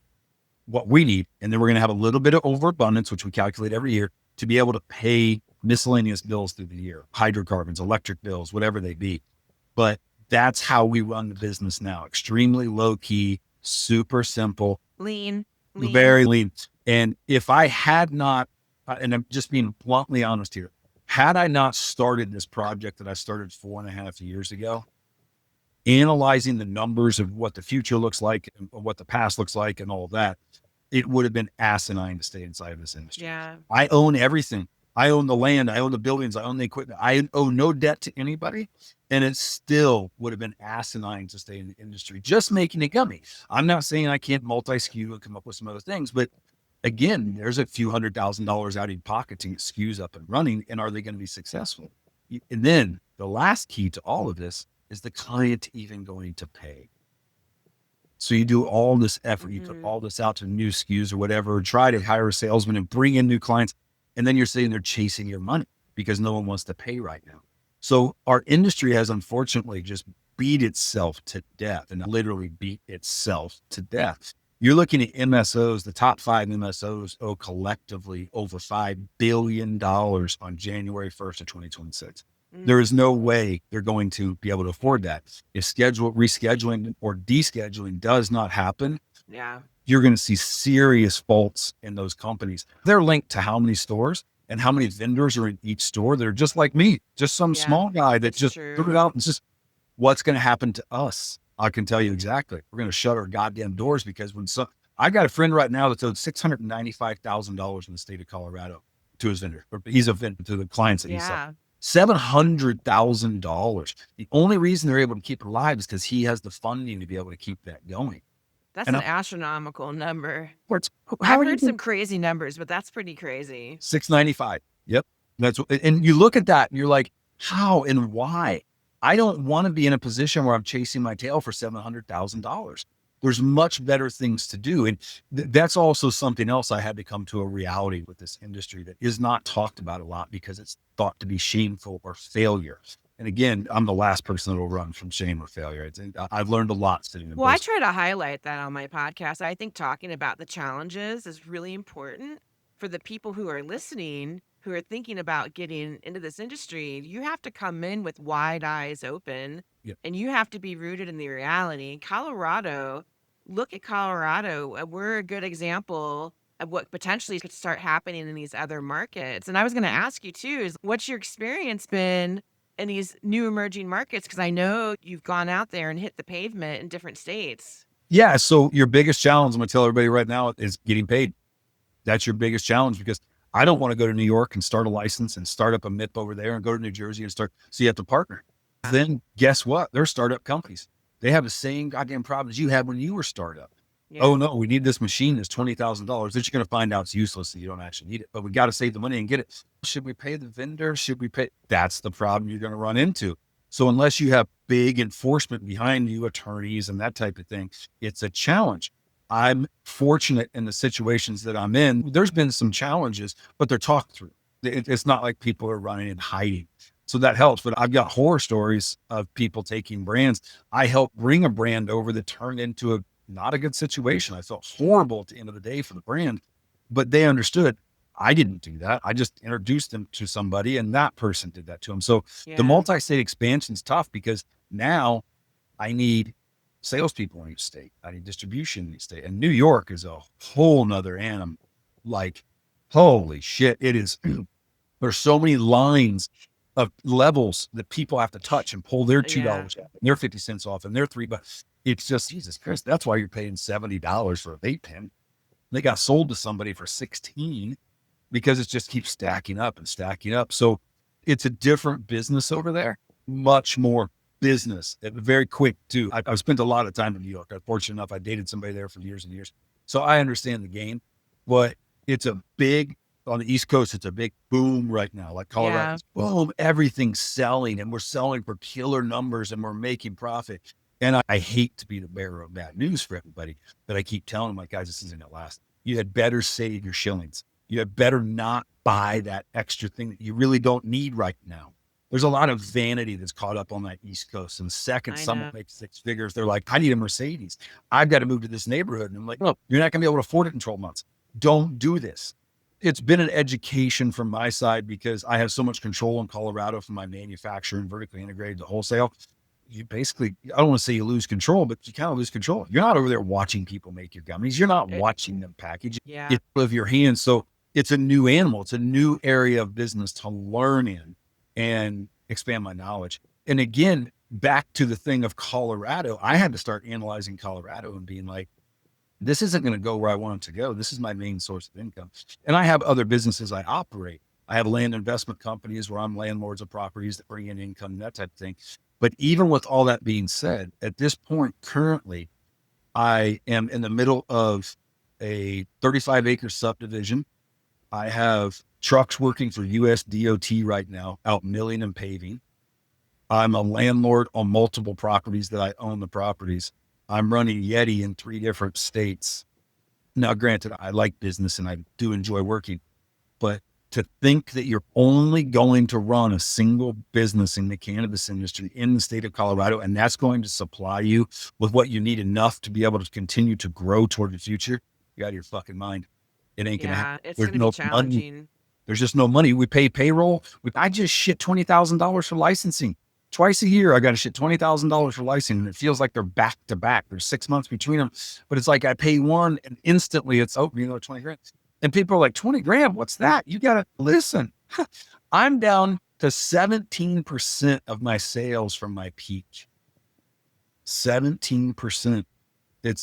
what we need. And then we're going to have a little bit of overabundance, which we calculate every year to be able to pay miscellaneous bills through the year, hydrocarbons, electric bills, whatever they be. But that's how we run the business now. Extremely low key, super simple, Lean. very lean. And if I had not, and I'm just being bluntly honest here, had I not started this project that I started 4.5 years ago, analyzing the numbers of what the future looks like and what the past looks like and all of that, it would have been asinine to stay inside of this industry. Yeah. I own everything. I own the land. I own the buildings. I own the equipment. I owe no debt to anybody. And it still would have been asinine to stay in the industry, just making a gummy. I'm not saying I can't multi-SKU and come up with some other things, but again, there's a few $100,000 out of your pocket to get SKUs up and running. And are they going to be successful? And then the last key to all of this is the client even going to pay. So you do all this effort, you put Mhm. all this out to new SKUs or whatever, try to hire a salesman and bring in new clients. And then you're sitting there chasing your money because no one wants to pay right now. So our industry has unfortunately just beat itself to death, and literally beat itself to death. You're looking at MSOs, the top 5 MSOs owe collectively over $5 billion on January 1st of 2026. There Mm. is no way they're going to be able to afford that. If rescheduling or descheduling does not happen, Yeah. you're going to see serious faults in those companies. They're linked to how many stores and how many vendors are in each store. They're just like me, just some Yeah. small guy that It's just threw it true. out and just, what's going to happen to us? I can tell you exactly. We're going to shut our goddamn doors because I got a friend right now that's owed $695,000 in the state of Colorado to his vendor. Or he's a vendor to the clients that he sells. Yeah. $700,000. The only reason they're able to keep it alive is because he has the funding to be able to keep that going. That's And an I'm, astronomical number. how I've are you heard going some crazy numbers, but that's pretty crazy. 695? Yep. And you look at that and you're like, how and why? I don't want to be in a position where I'm chasing my tail for $700,000. There's much better things to do. And that's also something else I had to come to a reality with this industry that is not talked about a lot because it's thought to be shameful or failure. And again, I'm the last person that will run from shame or failure. I've learned a lot sitting in Well, I both. try to highlight that on my podcast. I think talking about the challenges is really important for the people who are listening, who are thinking about getting into this industry. You have to come in with wide eyes open Yeah. and you have to be rooted in the reality. Colorado, look at Colorado. We're a good example of what potentially could start happening in these other markets. And I was going to ask you too, is what's your experience been in these new emerging markets? Because I know you've gone out there and hit the pavement in different states. Yeah. So your biggest challenge, I'm going to tell everybody right now, is getting paid. That's your biggest challenge because I don't want to go to New York and start a license and start up a MIP over there and go to New Jersey and start. So you have to partner. Then guess what? They're startup companies. They have the same goddamn problems you had when you were startup. Oh Yeah. no, we need this machine that's $20,000 that you're going to find out it's useless and you don't actually need it, but we got to save the money and get it. Should we pay the vendor? Should we pay? That's the problem you're going to run into. So unless you have big enforcement behind you, attorneys and that type of thing, it's a challenge. I'm fortunate in the situations that I'm in. There's been some challenges, but they're talked through. It's not like people are running and hiding. So that helps. But I've got horror stories of people taking brands. I helped bring a brand over that turned into a not a good situation. I felt horrible at the end of the day for the brand, but they understood I didn't do that. I just introduced them to somebody and that person did that to them. So the Yeah. multi-state expansion is tough because now I need salespeople in each state. I need distribution in each state. And New York is a whole nother animal. Like, holy shit. It is. There's so many lines of levels that people have to touch and pull their Yeah. $2 off and their 50 cents off and their $3. It's just Jesus Christ. That's why you're paying $70 for a vape pen. They got sold to somebody for 16 because it just keeps stacking up and stacking up. So it's a different business over there, much more business, very quick too. I've spent a lot of time in New York. I'm fortunate enough. I dated somebody there for years and years. So I understand the game, but it's a big, on the East Coast, it's a big boom right now. Like Colorado, Yeah. it's boom, everything's selling and we're selling for killer numbers and we're making profit. And I hate to be the bearer of bad news for everybody, but I keep telling them, like, guys, this isn't going to last. You had better save your shillings. You had better not buy that extra thing that you really don't need right now. There's a lot of vanity that's caught up on that East Coast. And the second I someone know. makes 6 figures, they're like, I need a Mercedes. I've got to move to this neighborhood. And I'm like, no, you're not going to be able to afford it in 12 months. Don't do this. It's been an education from my side because I have so much control in Colorado from my manufacturing, vertically integrated to wholesale. You basically, I don't want to say you lose control, but you kind of lose control. You're not over there watching people make your gummies. You're not It, watching them package. yeah. It's out of your hands. So it's a new animal. It's a new area of business to learn in and expand my knowledge. And again, back to the thing of Colorado, I had to start analyzing Colorado and being like, this isn't going to go where I want it to go. This is my main source of income. And I have other businesses I operate. I have land investment companies where I'm landlords of properties that bring in income and that type of thing. But even with all that being said, at this point, currently, I am in the middle of a 35-acre subdivision. I have trucks working for US DOT right now, out milling and paving. I'm a landlord on multiple properties that I own the properties. I'm running Yeti in 3 different states. Now, granted, I like business and I do enjoy working, but to think that you're only going to run a single business in the cannabis industry in the state of Colorado, and that's going to supply you with what you need enough to be able to continue to grow toward the future, you out of your fucking mind. It ain't going to happen. Yeah, it's There's gonna be no money. challenging. There's just no money. We pay payroll. I just shit $20,000 for licensing. Twice a year, I got to shit $20,000 for licensing. And it feels like they're back to back. There's 6 months between them, but it's like I pay one and instantly it's, oh, 20 grand. And people are like, 20 grand, what's that? You got to listen. I'm down to 17% of my sales from my peak. 17%.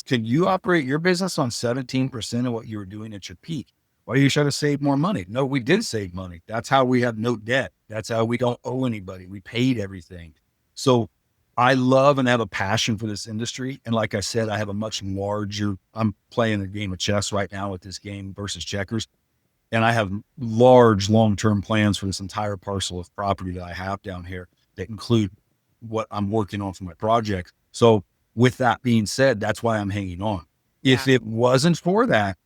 Can you operate your business on 17% of what you were doing at your peak? Why you should have saved more money? No, we did save money. That's how we have no debt. That's how we don't owe anybody. We paid everything. So I love and have a passion for this industry. And like I said, I have a much larger, I'm playing a game of chess right now with this game versus checkers. And I have large long-term plans for this entire parcel of property that I have down here that include what I'm working on for my project. So with that being said, that's why I'm hanging on. Yeah, If it wasn't for that,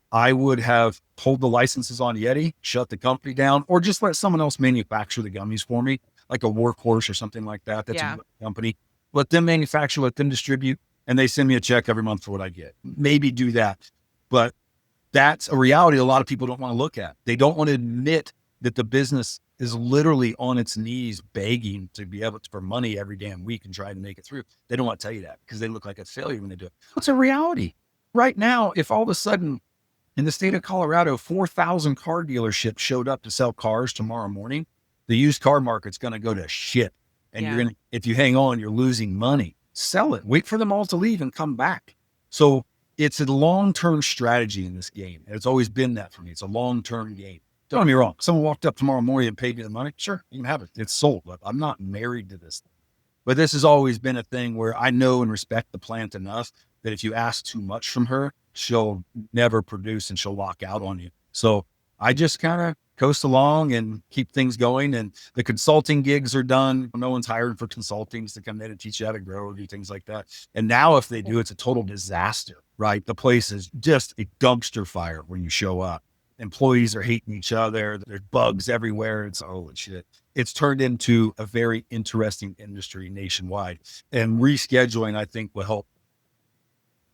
I would have pulled the licenses on Yeti, shut the company down, or just let someone else manufacture the gummies for me, like a Workhorse or something like that. That's a yeah, good company. Let them manufacture, let them distribute, and they send me a check every month for what I get. Maybe do that. But that's a reality a lot of people don't want to look at. They don't want to admit that the business is literally on its knees begging to be able to, for money every damn week and trying to make it through. They don't want to tell you that because they look like a failure when they do it. It's a reality. Right now, if all of a sudden in the state of Colorado, 4,000 car dealerships showed up to sell cars tomorrow morning, the used car market's going to go to shit. And yeah, if you hang on, you're losing money. Sell it. Wait for them all to leave and come back. So it's a long-term strategy in this game. And it's always been that for me. It's a long-term game. Don't get me wrong. Someone walked up tomorrow morning and paid me the money. Sure, you can have it. It's sold. But I'm not married to this. But this has always been a thing where I know and respect the plant enough that if you ask too much from her, she'll never produce and she'll lock out on you. So I just kind of coast along and keep things going. And the consulting gigs are done. No one's hiring for consultings to come in and teach you how to grow or do things like that. And now if they do, it's a total disaster, right? The place is just a dumpster fire when you show up. Employees are hating each other. There's bugs everywhere. It's holy shit. It's turned into a very interesting industry nationwide. And rescheduling, I think, will help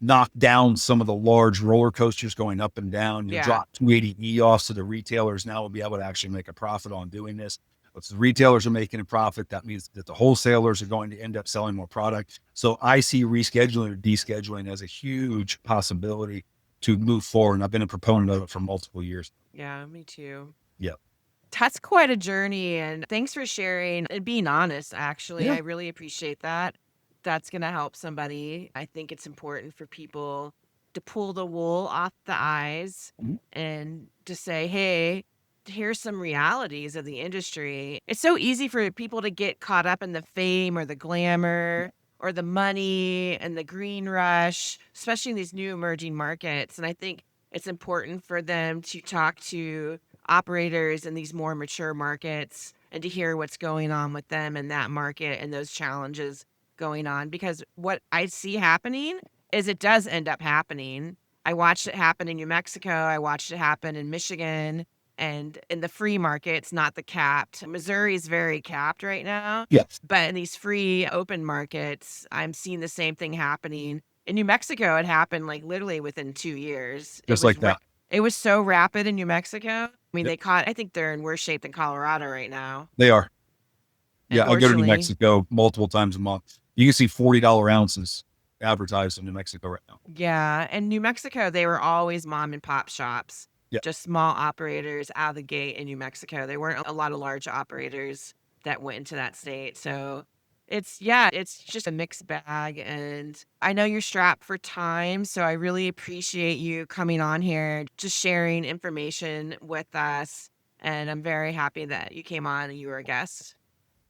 knock down some of the large roller coasters going up and down. You yeah, drop 280E off, so the retailers now will be able to actually make a profit on doing this. But the retailers are making a profit. That means that the wholesalers are going to end up selling more product. So I see rescheduling or descheduling as a huge possibility to move forward. And I've been a proponent of it for multiple years. yeah, me too. Yeah. That's quite a journey, and thanks for sharing and being honest, actually. Yeah. I really appreciate that. That's gonna help somebody. I think it's important for people to pull the wool off the eyes Mhm. and to say, "Hey, here's some realities of the industry." It's so easy for people to get caught up in the fame or the glamour or the money and the green rush, especially in these new emerging markets, and I think it's important for them to talk to operators in these more mature markets and to hear what's going on with them in that market and those challenges going on. Because what I see happening is it does end up happening. I watched it happen in New Mexico. I watched it happen in Michigan and in the free markets, not the capped. Missouri is very capped right now. Yes. But in these free open markets, I'm seeing the same thing happening. In New Mexico, it happened like literally within 2 years. Just like that. It was so rapid in New Mexico. I mean, Yep. I think they're in worse shape than Colorado right now, They are. Yeah. I go to New unfortunately. Mexico multiple times a month. You can see $40 ounces advertised in New Mexico right now. Yeah, in New Mexico, they were always mom and pop shops, Yeah. just small operators out of the gate in New Mexico. There weren't a lot of large operators that went into that state. So it's just a mixed bag. And I know you're strapped for time, so I really appreciate you coming on here, just sharing information with us. And I'm very happy that you came on and you were a guest.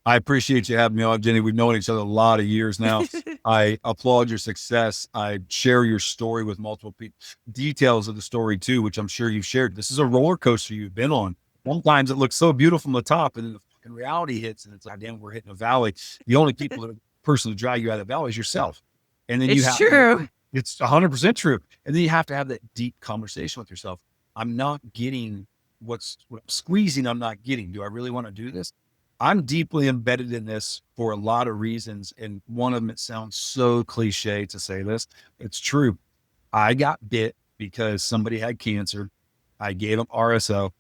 I appreciate you having me on, Jenny. We've known each other a lot of years now. I applaud your success. I share your story with multiple people, details of the story too, which I'm sure you've shared. This is a roller coaster you've been on. Sometimes it looks so beautiful from the top, and then the fucking reality hits, and it's like, damn, we're hitting a valley. The only person to drag you out of the valley is yourself. And then you It's have, true. it's 100% true. And then you have to have that deep conversation with yourself. I'm not getting what I'm squeezing. I'm not getting. Do I really want to do this? I'm deeply embedded in this for a lot of reasons. And one of them, it sounds so cliche to say this. It's true. I got bit because somebody had cancer. I gave them RSO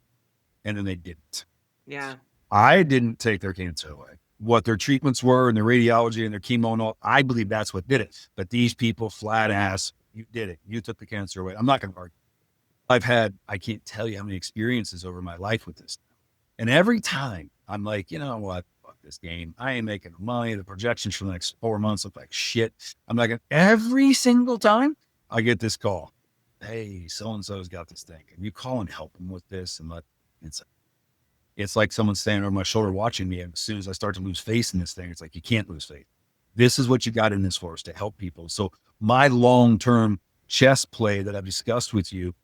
and then they didn't. Yeah. I didn't take their cancer away. What their treatments were and their radiology and their chemo and all, I believe that's what did it. But these people, flat ass, you did it. You took the cancer away. I'm not going to argue. I can't tell you how many experiences over my life with this. And every time I'm like, you know what? Fuck this game. I ain't making money. The projections for the next 4 months look like shit. I'm like, every single time I get this call. Hey, so-and-so's got this thing. Can you call and help them with this? And it's like someone standing over my shoulder watching me. And as soon as I start to lose faith in this thing, it's like, you can't lose faith. This is what you got in this for, is to help people. So my long-term chess play that I've discussed with you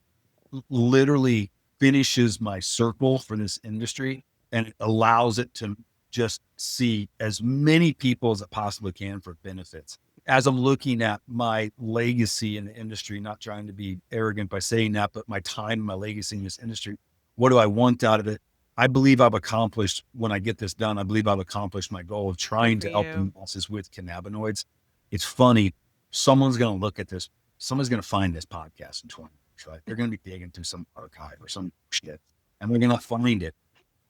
literally finishes my circle for this industry, and it allows it to just see as many people as it possibly can for benefits. As I'm looking at my legacy in the industry, not trying to be arrogant by saying that, but my time, my legacy in this industry, what do I want out of it? I believe I've accomplished, when I get this done, I believe I've accomplished my goal of Good trying for to help the you. masses with cannabinoids. It's funny. Someone's going to look at this. Someone's going to find this podcast in 20 years, right? They're going to be digging through some archive or some shit, and they're going to find it.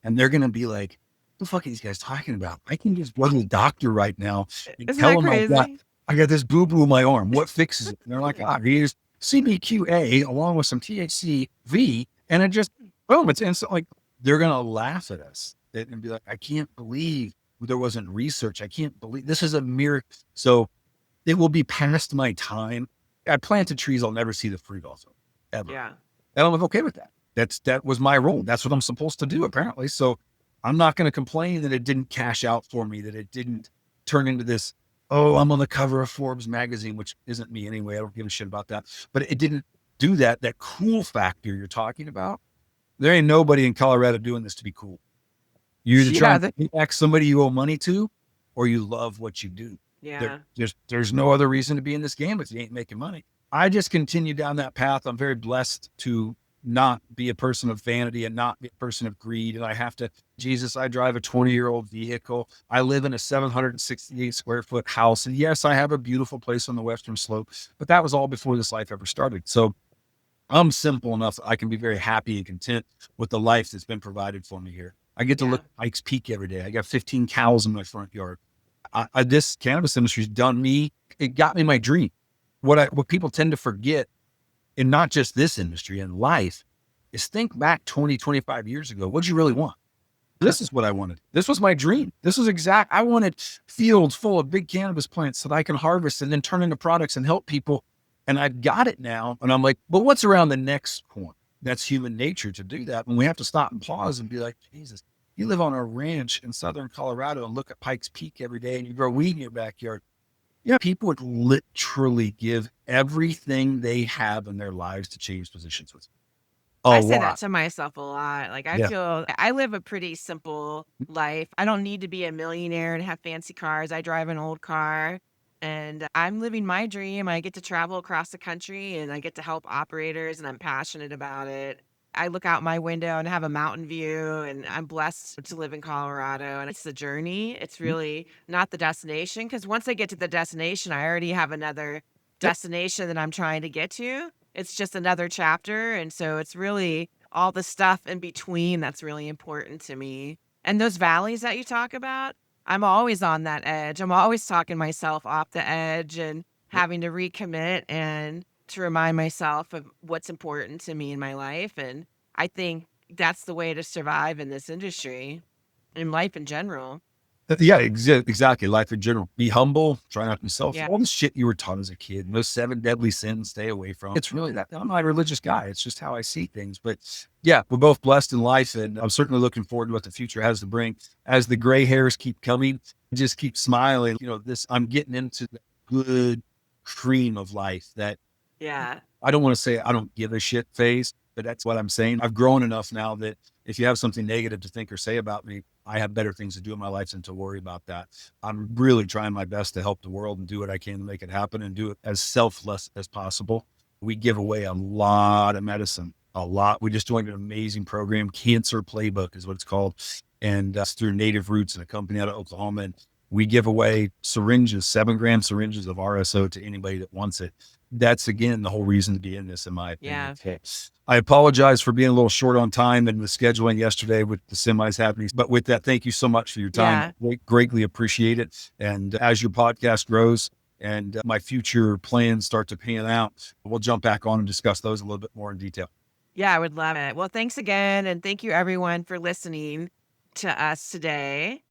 And they're going to be like, what the fuck are these guys talking about? I can just go to the doctor right now and Isn't tell that them crazy? I got this boo-boo in my arm. What fixes it? And they're like, here's CBQA along with some THC-V. And it just, boom, it's instant. Like, they're going to laugh at us and be like, I can't believe there wasn't research. I can't believe this is a miracle. So it will be past my time. I planted trees I'll never see the fruit of, ever. Yeah. And I'm okay with that. That was my role. That's what I'm supposed to do, apparently. So I'm not going to complain that it didn't cash out for me, that it didn't turn into this, oh, I'm on the cover of Forbes magazine, which isn't me anyway. I don't give a shit about that. But it didn't do that. That cool factor you're talking about. There ain't nobody in Colorado doing this to be cool. You're either Yeah. trying to pay back somebody you owe money to, or you love what you do. Yeah. There's no other reason to be in this game if you ain't making money. I just continue down that path. I'm very blessed to not be a person of vanity and not be a person of greed. And I have to, Jesus, I drive a 20-year-old vehicle. I live in a 768 square foot house. And yes, I have a beautiful place on the Western Slope, but that was all before this life ever started. So I'm simple enough that I can be very happy and content with the life that's been provided for me here. I get to Yeah. look at Pikes Peak every day. I got 15 cows in my front yard. This cannabis industry's done me. It got me my dream. What people tend to forget, in not just this industry and life, is think back 20, 25 years ago. What'd you really want? This is what I wanted. This was my dream. This was I wanted fields full of big cannabis plants that I can harvest and then turn into products and help people. And I've got it now. And I'm like, but what's around the next corner? That's human nature to do that. And we have to stop and pause and be like, Jesus, you live on a ranch in southern Colorado and look at Pikes Peak every day and you grow weed in your backyard. Yeah, people would literally give everything they have in their lives to change positions with you. A I say that lot. to myself a lot. Like, I Yeah. feel I live a pretty simple life. I don't need to be a millionaire and have fancy cars. I drive an old car and I'm living my dream. I get to travel across the country and I get to help operators and I'm passionate about it. I look out my window and have a mountain view and I'm blessed to live in Colorado and it's the journey. It's really not the destination because once I get to the destination, I already have another Yep. destination that I'm trying to get to. It's just another chapter, and so it's really all the stuff in between that's really important to me. And those valleys that you talk about, I'm always on that edge. I'm always talking myself off the edge and Yep. having to recommit and to remind myself of what's important to me in my life. And I think that's the way to survive in this industry, in life in general. Yeah, exactly. Life in general. Be humble, try not to be selfish. Yeah. All the shit you were taught as a kid, those 7 deadly sins, stay away from. It's really that. I'm not a religious guy. It's just how I see things. But yeah, we're both blessed in life. And I'm certainly looking forward to what the future has to bring. As the gray hairs keep coming, just keep smiling. I'm getting into the good cream of life that Yeah. I don't want to say I don't give a shit phase. but that's what I'm saying. I've grown enough now that if you have something negative to think or say about me, I have better things to do in my life than to worry about that. I'm really trying my best to help the world and do what I can to make it happen and do it as selfless as possible. We give away a lot of medicine, a lot. We just joined an amazing program. Cancer Playbook is what it's called. And it's through Native Roots and a company out of Oklahoma. And we give away syringes, 7-gram syringes of RSO to anybody that wants it. That's, again, the whole reason to be in this, in my opinion. Yeah. I apologize for being a little short on time and the scheduling yesterday with the semis happening. But with that, thank you so much for your time. Yeah. I greatly appreciate it. And as your podcast grows and my future plans start to pan out, we'll jump back on and discuss those a little bit more in detail. Yeah, I would love it. Well, thanks again. And thank you, everyone, for listening to us today.